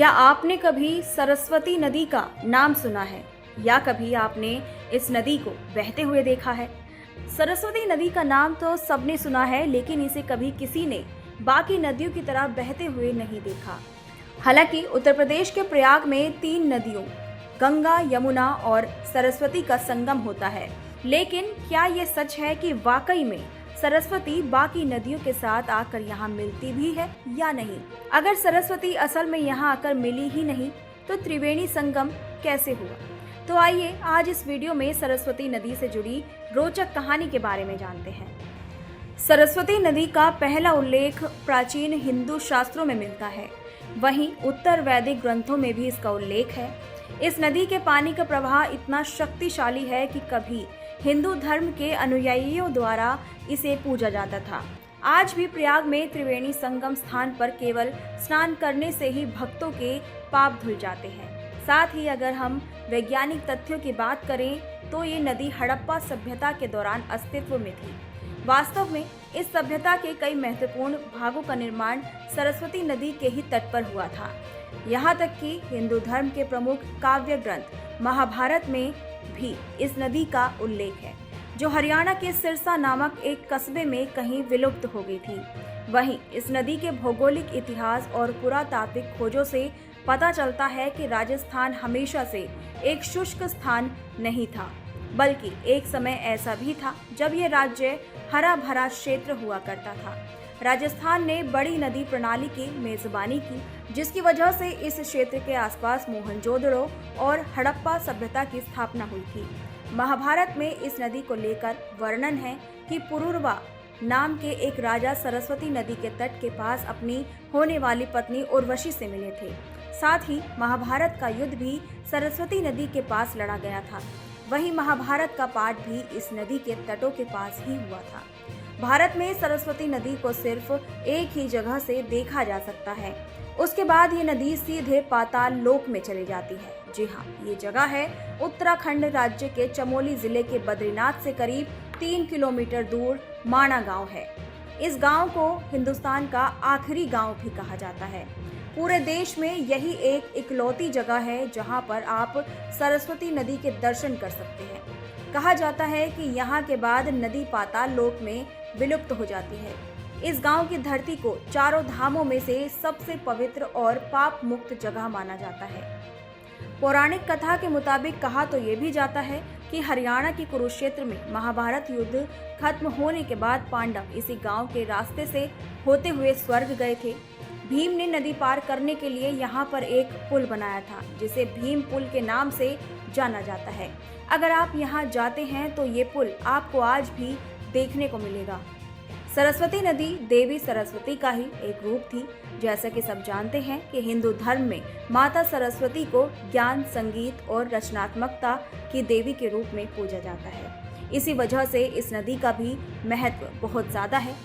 क्या आपने कभी सरस्वती नदी का नाम सुना है या कभी आपने इस नदी को बहते हुए देखा है? सरस्वती नदी का नाम तो सबने सुना है, लेकिन इसे कभी किसी ने बाकी नदियों की तरह बहते हुए नहीं देखा। हालांकि उत्तर प्रदेश के प्रयाग में 3 नदियों गंगा, यमुना और सरस्वती का संगम होता है, लेकिन क्या ये सच है कि वाकई में सरस्वती बाकी नदियों के साथ आकर यहाँ मिलती भी है या नहीं? अगर सरस्वती असल में यहाँ आकर मिली ही नहीं तो त्रिवेणी संगम कैसे हुआ? तो आइए आज इस वीडियो में सरस्वती नदी से जुड़ी रोचक कहानी के बारे में जानते हैं। सरस्वती नदी का पहला उल्लेख प्राचीन हिंदू शास्त्रों में मिलता है, वहीं उत्तर वैदिक ग्रंथों में भी इसका उल्लेख है। इस नदी के पानी का प्रवाह इतना शक्तिशाली है कि कभी हिंदू धर्म के अनुयायियों द्वारा इसे पूजा जाता था। आज भी प्रयाग में त्रिवेणी संगम स्थान पर केवल स्नान करने से ही भक्तों के पाप धुल जाते हैं। साथ ही अगर हम वैज्ञानिक तथ्यों की बात करें तो ये नदी हड़प्पा सभ्यता के दौरान अस्तित्व में थी। वास्तव में इस सभ्यता के कई महत्वपूर्ण भागों का निर्माण सरस्वती नदी के ही तट पर हुआ था। यहाँ तक कि हिंदू धर्म के प्रमुख काव्य ग्रंथ महाभारत में भी इस नदी का उल्लेख है, जो हरियाणा के सिरसा नामक एक कस्बे में कहीं विलुप्त हो गई थी। वहीं इस नदी के भौगोलिक इतिहास और पुरातात्विक खोजों से पता चलता है कि राजस्थान हमेशा से एक शुष्क स्थान नहीं था, बल्कि एक समय ऐसा भी था जब यह राज्य हरा भरा क्षेत्र हुआ करता था। राजस्थान ने बड़ी नदी प्रणाली की मेजबानी की, जिसकी वजह से इस क्षेत्र के आसपास मोहनजोदड़ो और हड़प्पा सभ्यता की स्थापना हुई थी। महाभारत में इस नदी को लेकर वर्णन है कि पुरुरवा नाम के एक राजा सरस्वती नदी के तट के पास अपनी होने वाली पत्नी उर्वशी से मिले थे। साथ ही महाभारत का युद्ध भी सरस्वती नदी के पास लड़ा गया था। वहीं महाभारत का पाठ भी इस नदी के तटों के पास ही हुआ था। भारत में सरस्वती नदी को सिर्फ एक ही जगह से देखा जा सकता है, उसके बाद ये नदी सीधे पाताल लोक में चली जाती है। जी हाँ, ये जगह है उत्तराखंड राज्य के चमोली जिले के बद्रीनाथ से करीब 3 किलोमीटर दूर माणा गांव है। इस गांव को हिंदुस्तान का आखिरी गांव भी कहा जाता है। पूरे देश में यही एक इकलौती जगह है जहां पर आप सरस्वती नदी के दर्शन कर सकते हैं। कहा जाता है कि यहाँ के बाद नदी पाताल लोक में विलुप्त हो जाती है। इस गांव की धरती को चारों धामों में से सबसे पवित्र और पाप मुक्त जगह माना जाता है। पौराणिक कथा के मुताबिक कहा तो ये भी जाता है कि हरियाणा के कुरुक्षेत्र में महाभारत युद्ध खत्म होने के बाद पांडव इसी गांव के रास्ते से होते हुए स्वर्ग गए थे। भीम ने नदी पार करने के लिए यहाँ पर एक पुल बनाया था, जिसे भीम पुल के नाम से जाना जाता है। अगर आप यहाँ जाते हैं तो ये पुल आपको आज भी देखने को मिलेगा। सरस्वती नदी देवी सरस्वती का ही एक रूप थी। जैसा कि सब जानते हैं कि हिंदू धर्म में माता सरस्वती को ज्ञान, संगीत और रचनात्मकता की देवी के रूप में पूजा जाता है। इसी वजह से इस नदी का भी महत्व बहुत ज्यादा है।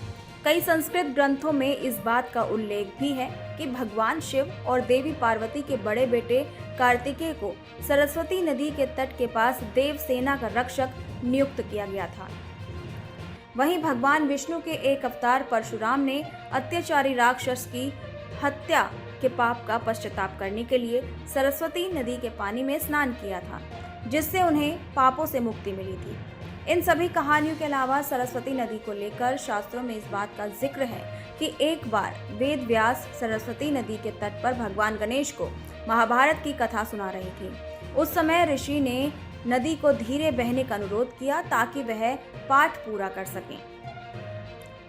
कई संस्कृत ग्रंथों में इस बात का उल्लेख भी है कि भगवान शिव और देवी पार्वती के बड़े बेटे कार्तिकेय को सरस्वती नदी के तट के पास देवसेना का रक्षक नियुक्त किया गया था। वहीं भगवान विष्णु के एक अवतार परशुराम ने अत्याचारी राक्षस की हत्या के पाप का पश्चाताप करने के लिए सरस्वती नदी के पानी में स्नान किया था, जिससे उन्हें पापों से मुक्ति मिली थी। इन सभी कहानियों के अलावा सरस्वती नदी को लेकर शास्त्रों में इस बात का जिक्र है कि एक बार वेद व्यास सरस्वती नदी के तट पर भगवान गणेश को महाभारत की कथा सुना रहे थे। उस समय ऋषि ने नदी को धीरे बहने का अनुरोध किया ताकि वह पाठ पूरा कर सकें,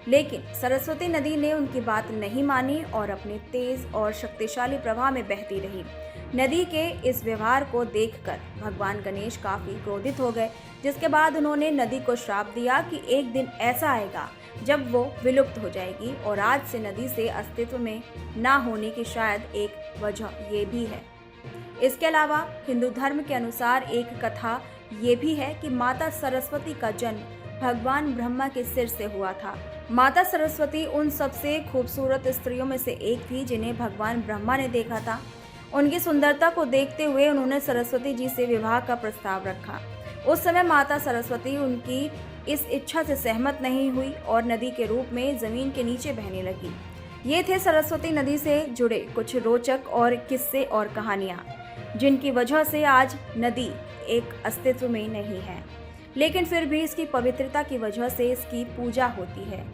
लेकिन सरस्वती नदी ने उनकी बात नहीं मानी और अपने तेज और शक्तिशाली प्रवाह में बहती रही। नदी के इस व्यवहार को देखकर भगवान गणेश काफी क्रोधित हो गए, जिसके बाद उन्होंने नदी को श्राप दिया कि एक दिन ऐसा आएगा जब वो विलुप्त हो जाएगी, और आज से नदी से अस्तित्व में ना होने की शायद एक वजह ये भी है। इसके अलावा हिंदू धर्म के अनुसार एक कथा ये भी है कि माता सरस्वती का जन्म भगवान ब्रह्मा के सिर से हुआ था। माता सरस्वती उन सबसे खूबसूरत स्त्रियों में से एक थी जिन्हें भगवान ब्रह्मा ने देखा था। उनकी सुंदरता को देखते हुए उन्होंने सरस्वती जी से विवाह का प्रस्ताव रखा। उस समय माता सरस्वती उनकी इस इच्छा से सहमत नहीं हुई और नदी के रूप में जमीन के नीचे बहने लगी। ये थे सरस्वती नदी से जुड़े कुछ रोचक और किस्से और कहानियाँ, जिनकी वजह से आज नदी एक अस्तित्व में नहीं है, लेकिन फिर भी इसकी पवित्रता की वजह से इसकी पूजा होती है।